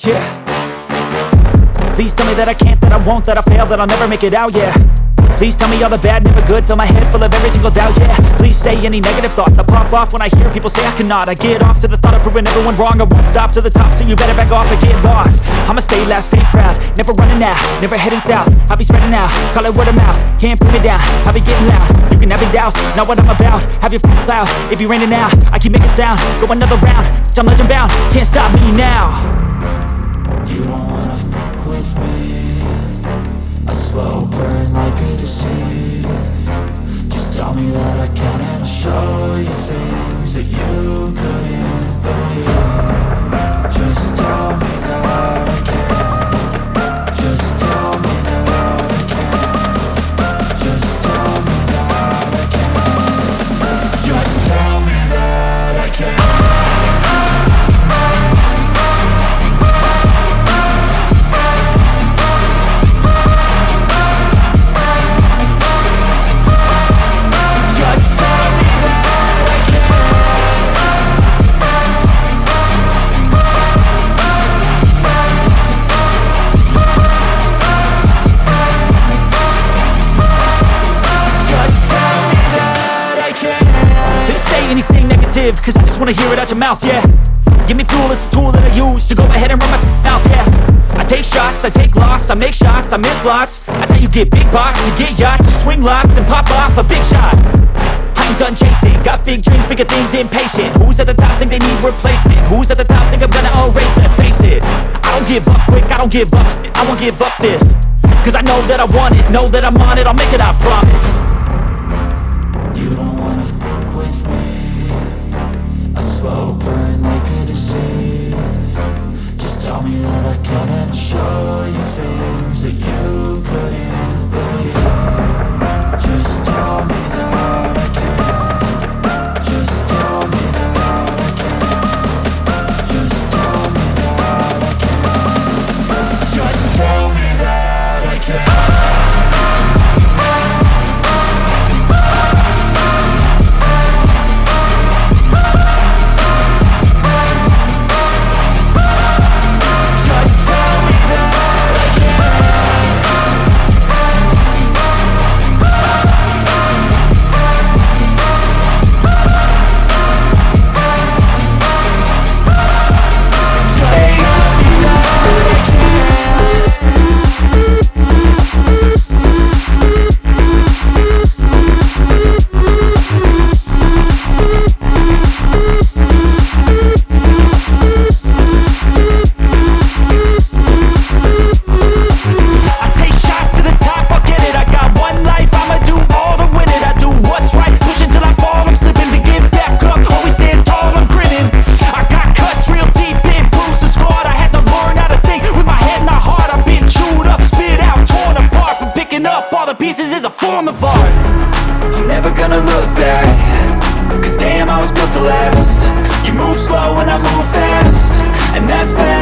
Yeah. Please tell me that I can't, that I won't, that I fail, that I'll never make it out, yeah. Please tell me all the bad, never good, fill my head full of every single doubt, yeah. Please say any negative thoughts, I pop off when I hear people say I cannot. I get off to the thought of proving everyone wrong, I won't stop to the top, so you better back off and get lost. I'ma stay loud, stay proud, never running out, never heading south. I'll be spreading out, call it word of mouth, can't put me down, I'll be getting loud. You can have your doubts, not what I'm about, have your cloud, it be raining now, I keep making sound, go another round, I'm legend bound, can't stop me now. You don't wanna fuck with me, a slow burn like a disease. Just tell me that I can and I'll show you things that you couldn't believe. Just tell me that I can. Just tell me that I can. Just tell me that I can. Just tell me that I can. Cause I just wanna hear it out your mouth, yeah. Give me fuel, it's a tool that I use to go ahead and run my mouth, yeah. I take shots, I take loss, I make shots, I miss lots. That's how you get big box, you get yachts, you swing lots and pop off a big shot. I ain't done chasing, got big dreams, bigger things, impatient. Who's at the top think they need replacement? Who's at the top think I'm gonna erase them? Face it, I don't give up quick, I don't give up shit, I won't give up this. Cause I know that I want it, know that I'm on it, I'll make it, I promise. You don't wanna fuck with me, a slow burn like a disease. Just tell me that I can and I'll show you things that you couldn't believe. Just tell me that I can. Just tell me that I can. Just tell me that I can. Just tell me that I can. Pieces is a form of art. I'm never gonna look back, cause damn I was built to last. You move slow and I move fast, and that's fast.